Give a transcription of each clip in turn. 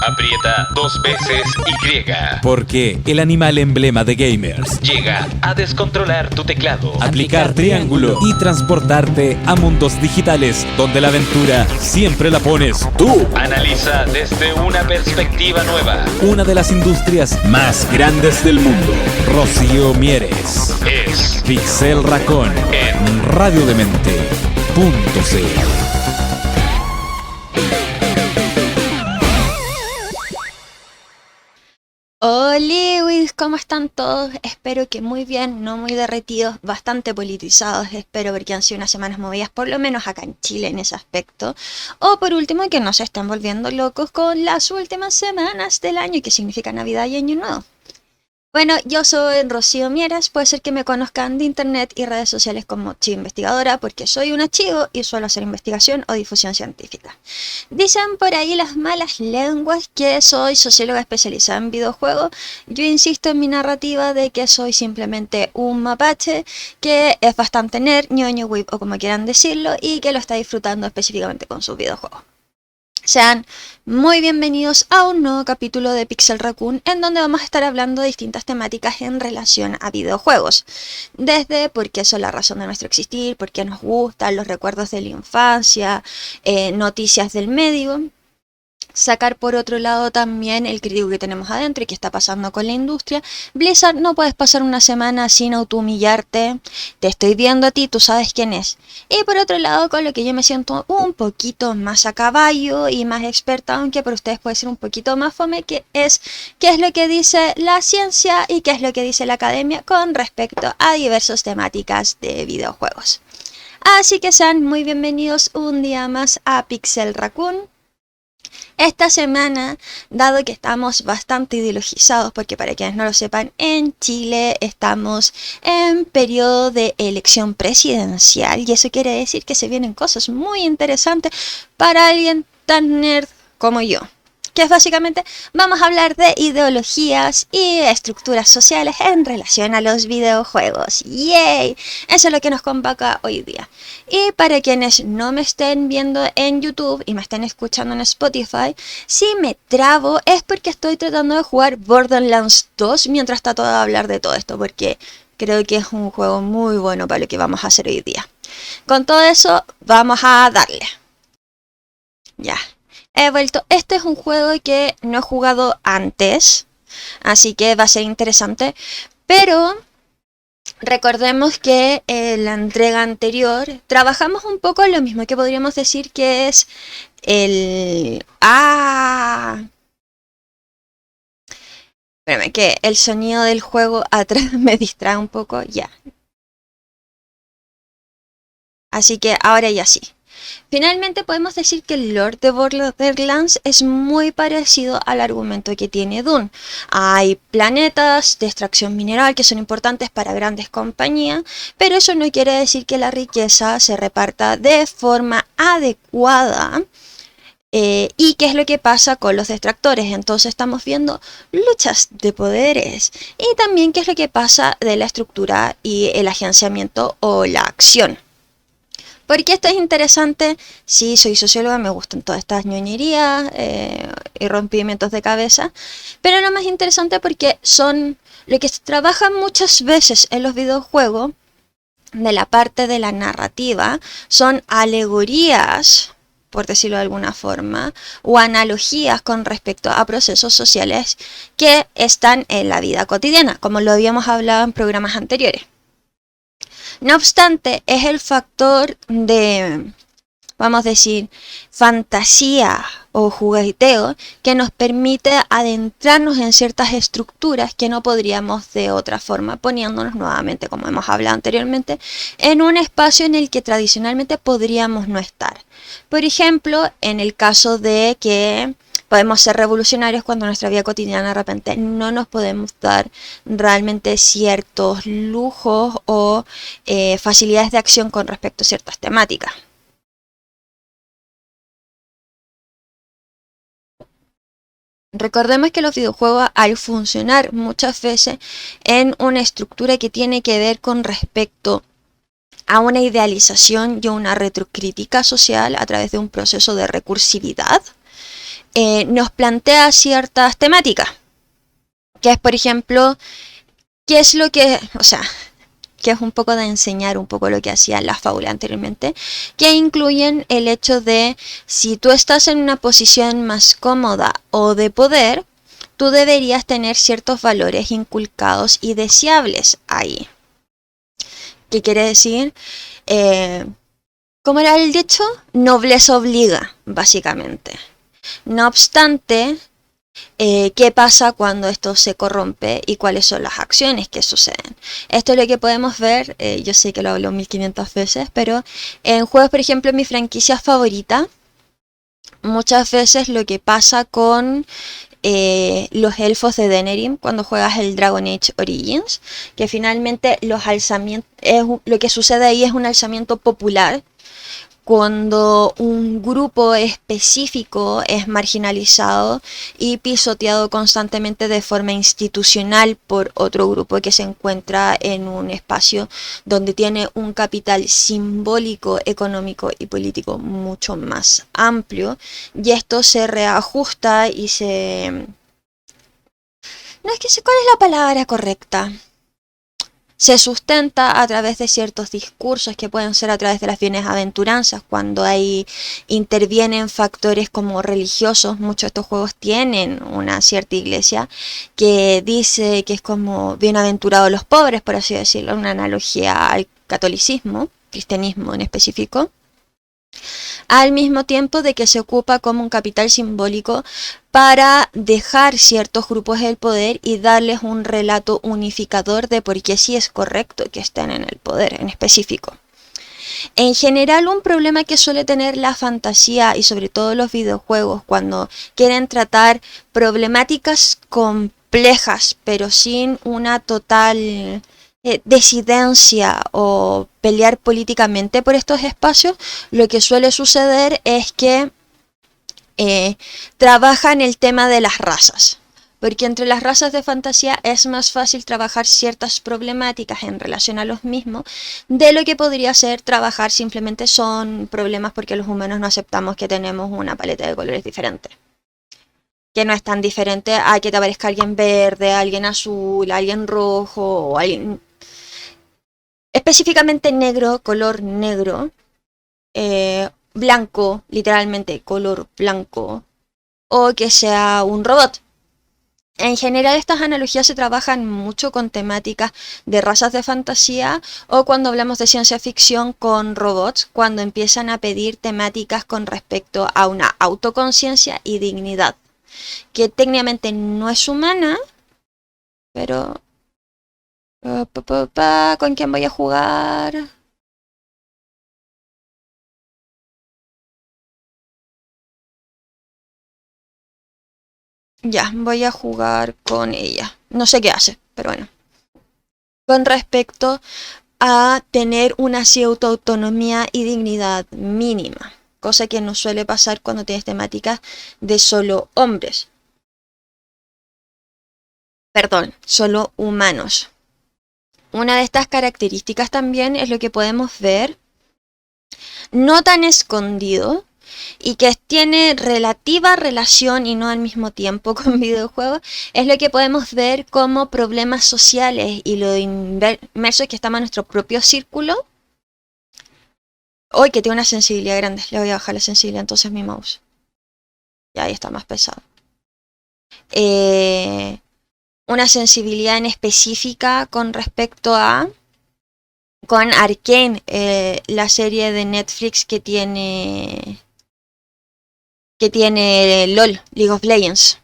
Aprieta 2 veces Y. Porque el animal emblema de gamers Llega a descontrolar tu teclado. aplicar triángulo y transportarte a mundos digitales donde la aventura siempre la pones tú. Analiza desde una perspectiva nueva. Una de las industrias más grandes del mundo. Rocío Mieres. Es Pixel Raccoon en radiodemente.cl. Hola, ¿cómo están todos? Espero que muy bien, no muy derretidos, bastante politizados, espero, porque han sido unas semanas movidas, por lo menos acá en Chile en ese aspecto. O por último, que no se están volviendo locos con las últimas semanas del año, que significa Navidad y Año Nuevo. Bueno, yo soy Rocío Mieres, puede ser que me conozcan de internet y redes sociales como Chivo Investigadora, porque soy una chivo y suelo hacer investigación o difusión científica. Dicen por ahí las malas lenguas que soy socióloga especializada en videojuegos. Yo insisto en mi narrativa de que soy simplemente un mapache que es bastante nerd, ñoño, whip o como quieran decirlo, y que lo está disfrutando específicamente con sus videojuegos. Sean muy bienvenidos a un nuevo capítulo de Pixel Raccoon, en donde vamos a estar hablando de distintas temáticas en relación a videojuegos. Desde por qué son la razón de nuestro existir, por qué nos gustan, los recuerdos de la infancia, noticias del medio. Sacar por otro lado también el crítico que tenemos adentro y qué está pasando con la industria. Blizzard, no puedes pasar una semana sin autohumillarte. Te estoy viendo a ti, tú sabes quién es. Y por otro lado, con lo que yo me siento un poquito más a caballo y más experta, aunque para ustedes puede ser un poquito más fome, que es qué es lo que dice la ciencia y qué es lo que dice la academia con respecto a diversas temáticas de videojuegos. Así que sean muy bienvenidos un día más a Pixel Raccoon. Esta semana, dado que estamos bastante ideologizados, porque para quienes no lo sepan, en Chile estamos en periodo de elección presidencial y eso quiere decir que se vienen cosas muy interesantes para alguien tan nerd como yo. Que es básicamente, vamos a hablar de ideologías y estructuras sociales en relación a los videojuegos. ¡Yay! Eso es lo que nos convoca hoy día. Y para quienes no me estén viendo en YouTube y me estén escuchando en Spotify, si me trabo es porque estoy tratando de jugar Borderlands 2 mientras trato de hablar de todo esto, porque creo que es un juego muy bueno para lo que vamos a hacer hoy día. Con todo eso, vamos a darle. Ya. He vuelto. Este es un juego que no he jugado antes, así que va a ser interesante, pero recordemos que en la entrega anterior trabajamos un poco en lo mismo que podríamos decir que es el... Espérame, que el sonido del juego atrás me distrae un poco, ya. Así que ahora ya sí. Finalmente podemos decir que el lore de Borderlands es muy parecido al argumento que tiene Dune. Hay planetas de extracción mineral que son importantes para grandes compañías, pero eso no quiere decir que la riqueza se reparta de forma adecuada. ¿Y qué es lo que pasa con los detractores? Entonces estamos viendo luchas de poderes y también qué es lo que pasa de la estructura y el agenciamiento o la acción. ¿Por qué esto es interesante? Sí, soy socióloga, me gustan todas estas ñoñerías y rompimientos de cabeza, pero lo más interesante porque son lo que se trabaja muchas veces en los videojuegos, de la parte de la narrativa, son alegorías, por decirlo de alguna forma, o analogías con respecto a procesos sociales que están en la vida cotidiana, como lo habíamos hablado en programas anteriores. No obstante, es el factor de, vamos a decir, fantasía o jugueteo que nos permite adentrarnos en ciertas estructuras que no podríamos de otra forma, poniéndonos nuevamente, como hemos hablado anteriormente, en un espacio en el que tradicionalmente podríamos no estar. Por ejemplo, en el caso de que podemos ser revolucionarios cuando en nuestra vida cotidiana de repente no nos podemos dar realmente ciertos lujos o facilidades de acción con respecto a ciertas temáticas. Recordemos que los videojuegos, al funcionar muchas veces en una estructura que tiene que ver con respecto a una idealización y a una retrocrítica social a través de un proceso de recursividad, nos plantea ciertas temáticas, que es, por ejemplo, qué es lo que, o sea, que es un poco de enseñar un poco lo que hacía la fábula anteriormente, que incluyen el hecho de si tú estás en una posición más cómoda o de poder, tú deberías tener ciertos valores inculcados y deseables ahí. ¿Qué quiere decir? ¿Cómo era el dicho? Nobleza obliga, básicamente. No obstante, ¿qué pasa cuando esto se corrompe y cuáles son las acciones que suceden? Esto es lo que podemos ver, yo sé que lo hablo 1500 veces, pero en juegos, por ejemplo, mi franquicia favorita, muchas veces lo que pasa con los elfos de Denerim cuando juegas el Dragon Age Origins, que finalmente los alzamientos, lo que sucede ahí es un alzamiento popular cuando un grupo específico es marginalizado y pisoteado constantemente de forma institucional por otro grupo que se encuentra en un espacio donde tiene un capital simbólico, económico y político mucho más amplio, y esto se reajusta y se... No es que sé cuál es la palabra correcta. Se sustenta a través de ciertos discursos que pueden ser a través de las bienaventuranzas, cuando ahí intervienen factores como religiosos. Muchos de estos juegos tienen una cierta iglesia que dice que es como bienaventurados los pobres, por así decirlo, una analogía al catolicismo, cristianismo en específico, al mismo tiempo de que se ocupa como un capital simbólico para dejar ciertos grupos el poder y darles un relato unificador de por qué sí es correcto que estén en el poder en específico. En general, un problema que suele tener la fantasía y sobre todo los videojuegos cuando quieren tratar problemáticas complejas pero sin una total disidencia o pelear políticamente por estos espacios, lo que suele suceder es que trabajan el tema de las razas. Porque entre las razas de fantasía es más fácil trabajar ciertas problemáticas en relación a los mismos de lo que podría ser trabajar simplemente son problemas porque los humanos no aceptamos que tenemos una paleta de colores diferente. Que no es tan diferente a que te aparezca alguien verde, alguien azul, alguien rojo o alguien... específicamente negro, color negro, blanco, literalmente color blanco, o que sea un robot. En general estas analogías se trabajan mucho con temáticas de razas de fantasía o cuando hablamos de ciencia ficción con robots, cuando empiezan a pedir temáticas con respecto a una autoconciencia y dignidad, que técnicamente no es humana, pero... ¿con quién voy a jugar? Ya, voy a jugar con ella. No sé qué hace, pero bueno. Con respecto a tener una cierta autonomía y dignidad mínima, cosa que no suele pasar cuando tienes temáticas de solo hombres. Perdón, solo humanos. Una de estas características también es lo que podemos ver, no tan escondido, y que tiene relativa relación y no al mismo tiempo con videojuegos, es lo que podemos ver como problemas sociales y lo inmerso que estamos en nuestro propio círculo. Hoy que tiene una sensibilidad grande, le voy a bajar la sensibilidad entonces mi mouse. Ya ahí está más pesado. Una sensibilidad en específica con respecto a... con Arcane, la serie de Netflix que tiene LOL, League of Legends.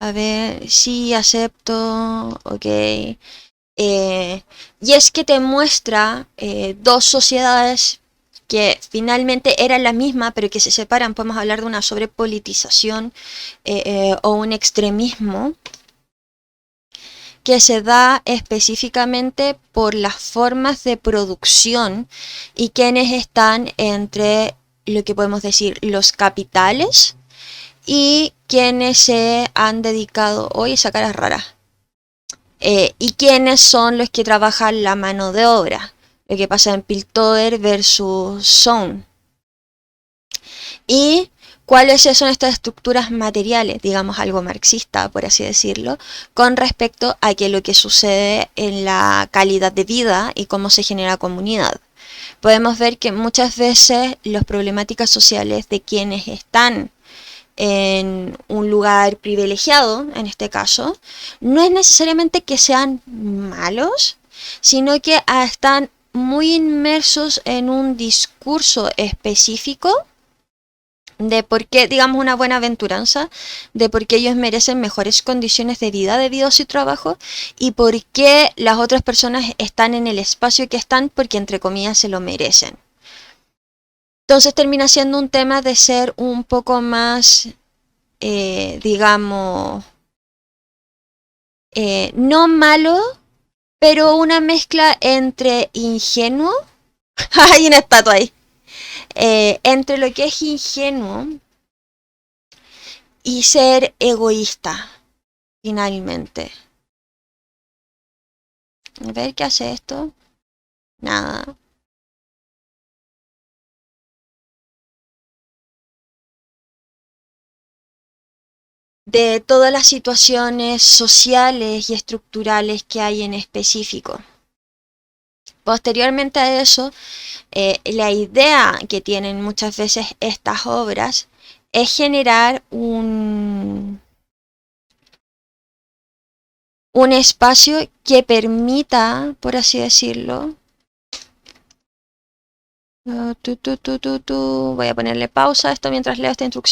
A ver, sí, acepto, ok. Y es que te muestra dos sociedades que finalmente eran la misma, pero que se separan. Podemos hablar de una sobrepolitización o un extremismo que se da específicamente por las formas de producción y quienes están entre lo que podemos decir los capitales y quienes se han dedicado, hoy esa cara es rara, y quiénes son los que trabajan la mano de obra. Lo que pasa en Piltover versus Zone. Y cuáles son estas estructuras materiales, digamos algo marxista, por así decirlo, con respecto a que lo que sucede en la calidad de vida y cómo se genera comunidad. Podemos ver que muchas veces las problemáticas sociales de quienes están en un lugar privilegiado, en este caso, no es necesariamente que sean malos, sino que están muy inmersos en un discurso específico de por qué, digamos, una buena aventuranza, de por qué ellos merecen mejores condiciones de vida debido a su trabajo y por qué las otras personas están en el espacio que están porque entre comillas se lo merecen. Entonces termina siendo un tema de ser un poco más, digamos, no malo, pero una mezcla entre ingenuo, hay una estatua ahí, entre lo que es ingenuo y ser egoísta, finalmente. A ver qué hace esto. Nada. De todas las situaciones sociales y estructurales que hay en específico. Posteriormente a eso, la idea que tienen muchas veces estas obras es generar un espacio que permita, por así decirlo, voy a ponerle pausa a esto mientras leo esta instrucción.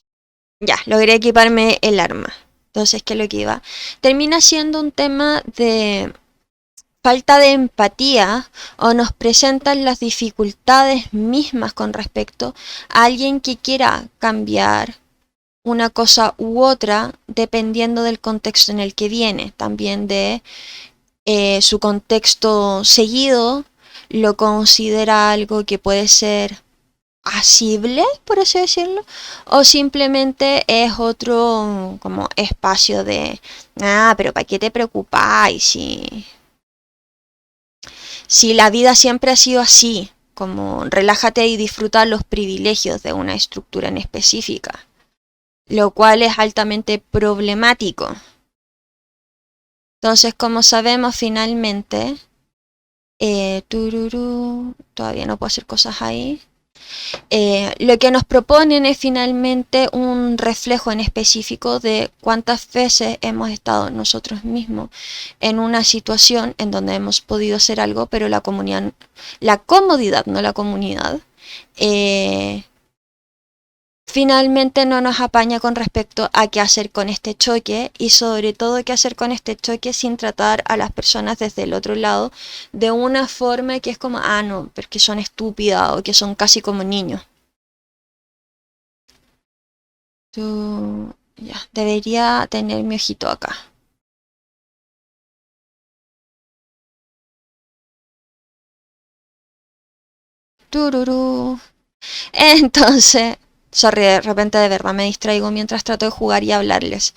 Ya, logré equiparme el arma. Entonces, ¿qué es lo que iba? Termina siendo un tema de falta de empatía o nos presentan las dificultades mismas con respecto a alguien que quiera cambiar una cosa u otra dependiendo del contexto en el que viene, también de su contexto seguido, lo considera algo que puede ser asible, por así decirlo, o simplemente es otro como espacio de, pero ¿para qué te preocupáis si la vida siempre ha sido así? Como relájate y disfruta los privilegios de una estructura en específica, lo cual es altamente problemático. Entonces, como sabemos, finalmente, todavía no puedo hacer cosas ahí. Lo que nos proponen es finalmente un reflejo en específico de cuántas veces hemos estado nosotros mismos en una situación en donde hemos podido hacer algo, pero la comunidad, la comodidad, no la comunidad, finalmente no nos apaña con respecto a qué hacer con este choque y sobre todo qué hacer con este choque sin tratar a las personas desde el otro lado de una forma que es como, no, porque son estúpidas o que son casi como niños. Ya, debería tener mi ojito acá. Tururú. Entonces, sorry, de repente de verdad me distraigo mientras trato de jugar y hablarles.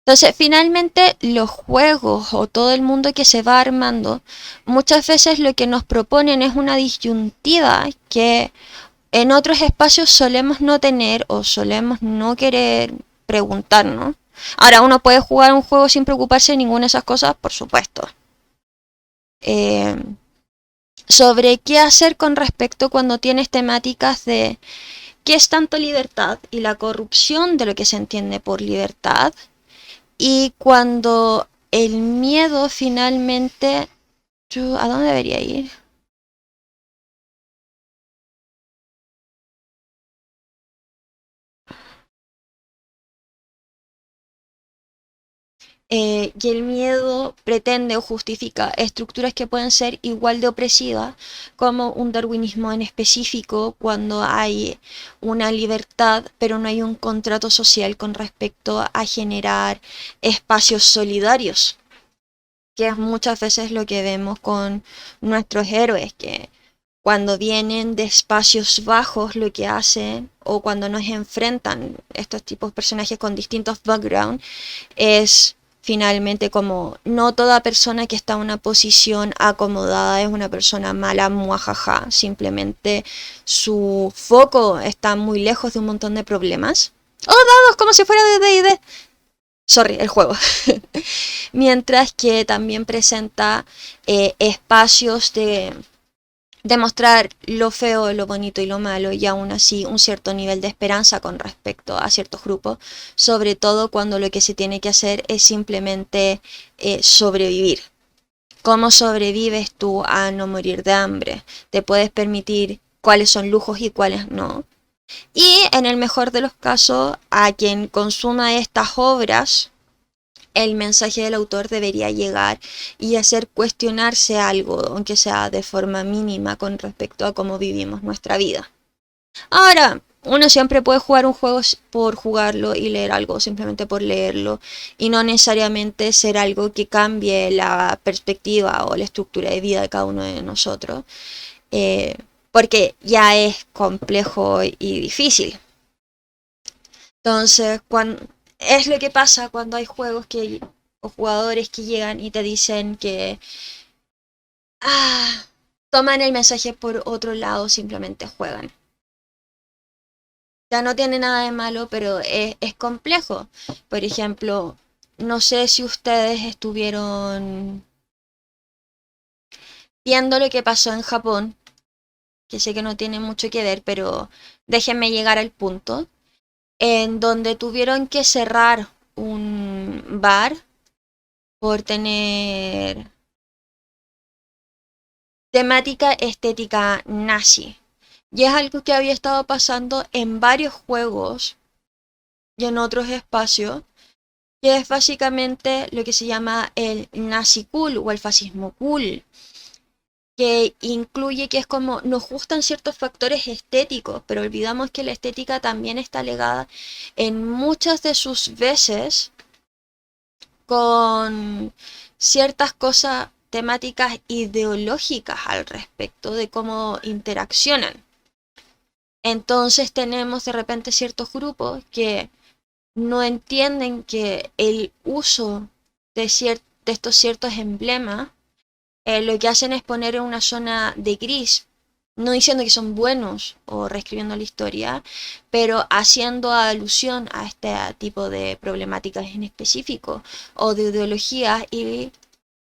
Entonces, finalmente, los juegos o todo el mundo que se va armando, muchas veces lo que nos proponen es una disyuntiva que en otros espacios solemos no tener o solemos no querer preguntarnos. Ahora, uno puede jugar un juego sin preocuparse de ninguna de esas cosas, por supuesto. Sobre qué hacer con respecto cuando tienes temáticas de qué es tanto libertad y la corrupción de lo que se entiende por libertad, y cuando el miedo finalmente... ¿A dónde debería ir? Y el miedo pretende o justifica estructuras que pueden ser igual de opresivas, como un darwinismo en específico, cuando hay una libertad pero no hay un contrato social con respecto a generar espacios solidarios, que es muchas veces lo que vemos con nuestros héroes, que cuando vienen de espacios bajos lo que hacen, o cuando nos enfrentan estos tipos de personajes con distintos backgrounds, es finalmente como no toda persona que está en una posición acomodada es una persona mala, muajaja, simplemente su foco está muy lejos de un montón de problemas. ¡Oh, dados! Como si fuera de D&D. Sorry, el juego. Mientras que también presenta espacios de demostrar lo feo, lo bonito y lo malo, y aún así un cierto nivel de esperanza con respecto a ciertos grupos, sobre todo cuando lo que se tiene que hacer es simplemente sobrevivir. ¿Cómo sobrevives tú a no morir de hambre? ¿Te puedes permitir cuáles son lujos y cuáles no? Y en el mejor de los casos, a quien consuma estas obras, el mensaje del autor debería llegar y hacer cuestionarse algo, aunque sea de forma mínima, con respecto a cómo vivimos nuestra vida. Ahora, uno siempre puede jugar un juego por jugarlo y leer algo simplemente por leerlo, y no necesariamente ser algo que cambie la perspectiva o la estructura de vida de cada uno de nosotros, porque ya es complejo y difícil. Entonces, es lo que pasa cuando hay juegos o jugadores que llegan y te dicen que toman el mensaje por otro lado, simplemente juegan. Ya no tiene nada de malo, pero es complejo. Por ejemplo, no sé si ustedes estuvieron viendo lo que pasó en Japón, que sé que no tiene mucho que ver, pero déjenme llegar al punto, en donde tuvieron que cerrar un bar por tener temática estética nazi. Y es algo que había estado pasando en varios juegos y en otros espacios, que es básicamente lo que se llama el nazi cool o el fascismo cool, que incluye que es como nos gustan ciertos factores estéticos, pero olvidamos que la estética también está ligada en muchas de sus veces con ciertas cosas temáticas ideológicas al respecto de cómo interaccionan. Entonces tenemos de repente ciertos grupos que no entienden que el uso de estos ciertos emblemas lo que hacen es poner en una zona de gris, no diciendo que son buenos o reescribiendo la historia, pero haciendo alusión a este tipo de problemáticas en específico o de ideologías y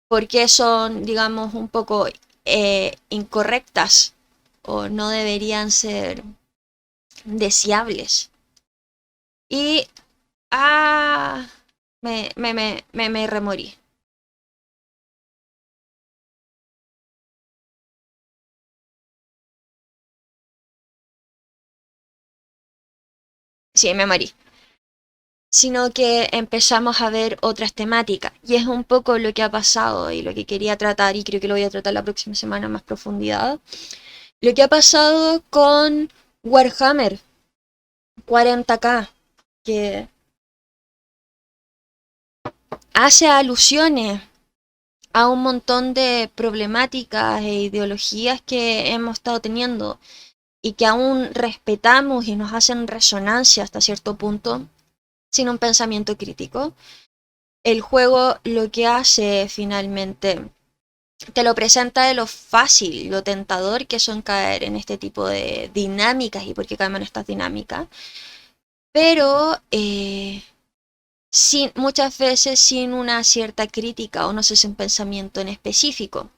por qué son, digamos, un poco incorrectas o no deberían ser deseables. Y me remorí. Sí, me morí. Sino que empezamos a ver otras temáticas. Y es un poco lo que ha pasado y lo que quería tratar, y creo que lo voy a tratar la próxima semana en más profundidad. Lo que ha pasado con Warhammer 40K, que hace alusiones a un montón de problemáticas e ideologías que hemos estado teniendo y que aún respetamos y nos hacen resonancia hasta cierto punto, sin un pensamiento crítico. El juego lo que hace finalmente te lo presenta de lo fácil, lo tentador que son caer en este tipo de dinámicas y por qué caemos en estas dinámicas, pero muchas veces sin una cierta crítica o no sé si un pensamiento en específico.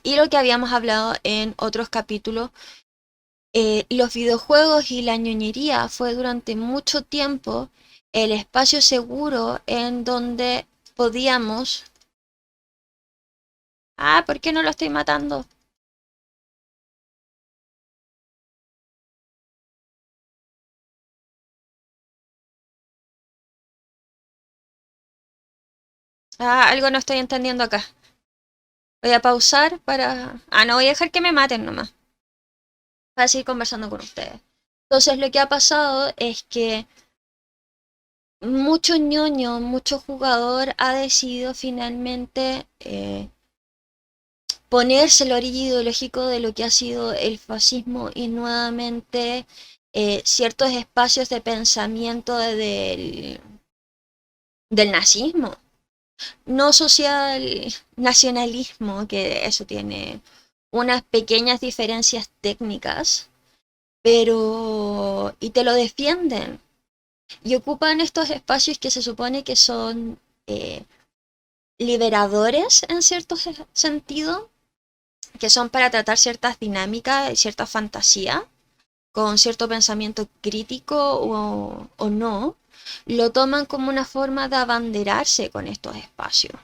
Y lo que habíamos hablado en otros capítulos, los videojuegos y la ñoñería fue durante mucho tiempo el espacio seguro en donde podíamos... ¿Por qué no lo estoy matando? Algo no estoy entendiendo acá. Voy a pausar para... no voy a dejar que me maten nomás. Para seguir conversando con ustedes. Entonces lo que ha pasado es que mucho ñoño, mucho jugador ha decidido finalmente ponerse el origen ideológico de lo que ha sido el fascismo y nuevamente ciertos espacios de pensamiento del nazismo. no social nacionalismo, que eso tiene unas pequeñas diferencias técnicas, pero y te lo defienden y ocupan estos espacios que se supone que son liberadores en cierto sentido, que son para tratar ciertas dinámicas y cierta fantasía con cierto pensamiento crítico o no, lo toman como una forma de abanderarse con estos espacios.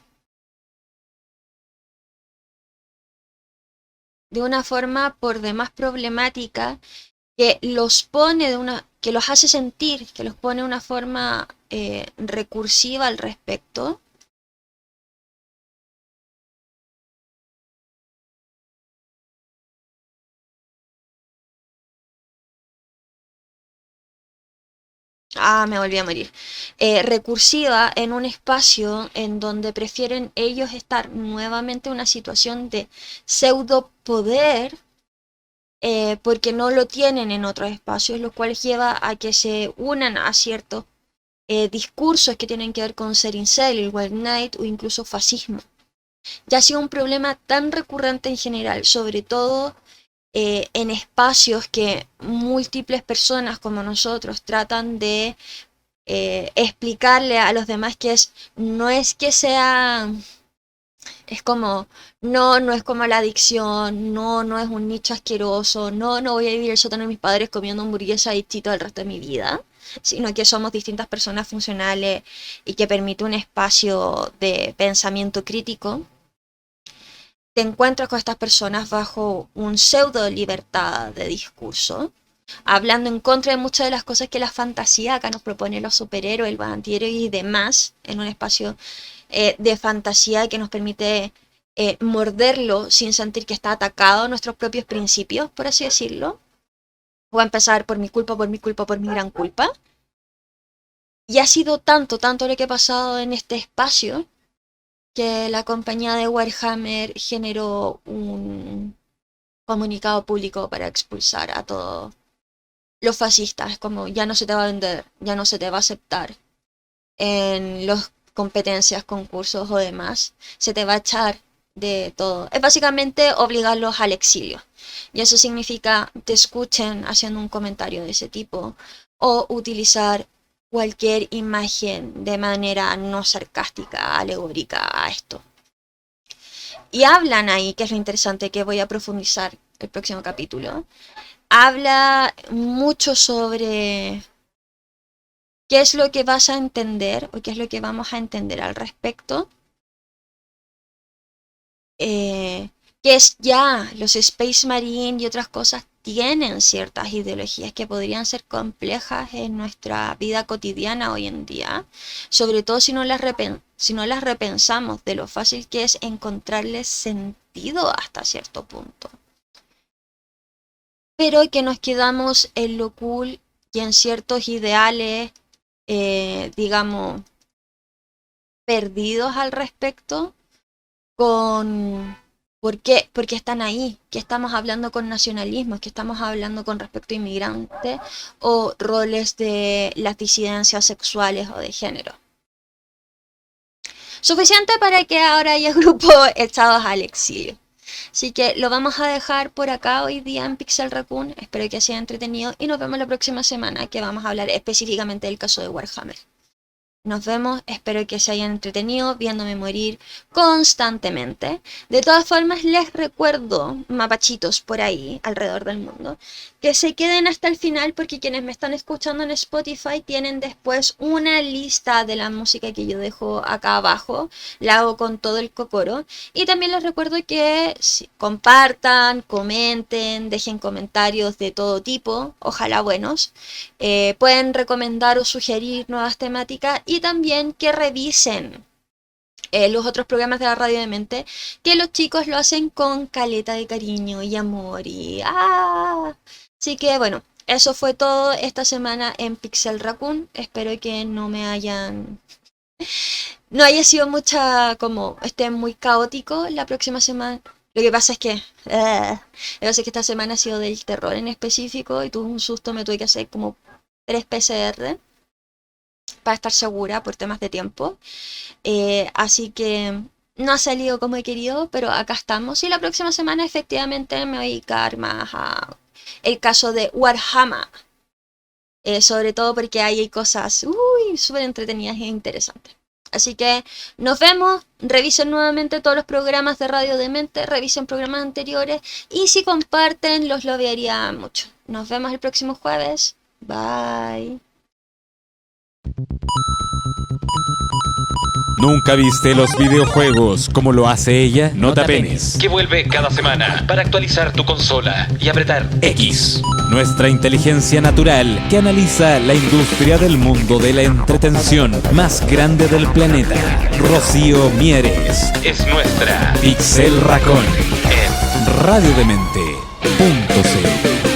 De una forma por demás problemática que los pone que los hace sentir, que los pone de una forma recursiva al respecto. Me volví a morir. Recursiva en un espacio en donde prefieren ellos estar nuevamente en una situación de pseudo poder porque no lo tienen en otros espacios, lo cual lleva a que se unan a ciertos discursos que tienen que ver con ser incel, el white knight o incluso fascismo. Ya ha sido un problema tan recurrente en general, sobre todo en espacios que múltiples personas como nosotros tratan de explicarle a los demás que no es que sea, es como, no es como la adicción, no es un nicho asqueroso, no voy a vivir el sótano de mis padres comiendo hamburguesa y chito el resto de mi vida, sino que somos distintas personas funcionales y que permite un espacio de pensamiento crítico. Te encuentras con estas personas bajo un pseudo libertad de discurso, hablando en contra de muchas de las cosas que la fantasía acá nos propone los superhéroes, los antihéroes y demás, en un espacio de fantasía que nos permite morderlo sin sentir que está atacado a nuestros propios principios, por así decirlo. Voy a empezar por mi culpa, por mi culpa, por mi gran culpa. Y ha sido tanto lo que ha pasado en este espacio que la compañía de Warhammer generó un comunicado público para expulsar a todos los fascistas. Es como ya no se te va a vender, ya no se te va a aceptar en las competencias, concursos o demás. Se te va a echar de todo. Es básicamente obligarlos al exilio. Y eso significa te escuchen haciendo un comentario de ese tipo o utilizar cualquier imagen de manera no sarcástica, alegórica a esto. Y hablan ahí, que es lo interesante que voy a profundizar el próximo capítulo, habla mucho sobre qué es lo que vas a entender o qué es lo que vamos a entender al respecto. Que es ya los Space Marine y otras cosas tienen ciertas ideologías que podrían ser complejas en nuestra vida cotidiana hoy en día, sobre todo si no las repensamos de lo fácil que es encontrarles sentido hasta cierto punto. Pero que nos quedamos en lo cool y en ciertos ideales, digamos, perdidos al respecto, ¿por qué? Porque están ahí, que estamos hablando con nacionalismo, que estamos hablando con respecto a inmigrantes o roles de las disidencias sexuales o de género. Suficiente para que ahora haya grupos echados al exilio. Así que lo vamos a dejar por acá hoy día en Pixel Raccoon. Espero que sea entretenido y nos vemos la próxima semana, que vamos a hablar específicamente del caso de Warhammer. Nos vemos, espero que se hayan entretenido viéndome morir constantemente. De todas formas, les recuerdo, mapachitos por ahí, alrededor del mundo, que se queden hasta el final porque quienes me están escuchando en Spotify tienen después una lista de la música que yo dejo acá abajo. La hago con todo el cocoro. Y también les recuerdo que compartan, comenten, dejen comentarios de todo tipo, ojalá buenos. Pueden recomendar o sugerir nuevas temáticas y también que revisen los otros programas de la Radio de Mente, que los chicos lo hacen con caleta de cariño y amor y Así que bueno, eso fue todo esta semana en Pixel Raccoon. Espero que no haya sido como esté muy caótico la próxima semana. Lo que pasa es que esta semana ha sido del terror en específico y tuve un susto, me tuve que hacer como 3 PCR. para estar segura por temas de tiempo. Así que no ha salido como he querido, pero acá estamos. Y la próxima semana efectivamente me voy a dedicar más a el caso de Warhammer. Sobre todo porque ahí hay cosas súper entretenidas e interesantes. Así que nos vemos, revisen nuevamente todos los programas de Radio Demente, revisen programas anteriores y si comparten los lobearía mucho. Nos vemos el próximo jueves. Bye. ¿Nunca viste los videojuegos como lo hace ella? No te apenes. Que vuelve cada semana para actualizar tu consola y apretar X. Nuestra inteligencia natural que analiza la industria del mundo de la entretención más grande del planeta. Rocío Mieres. Es nuestra Pixel Racón. en Radiodemente.cl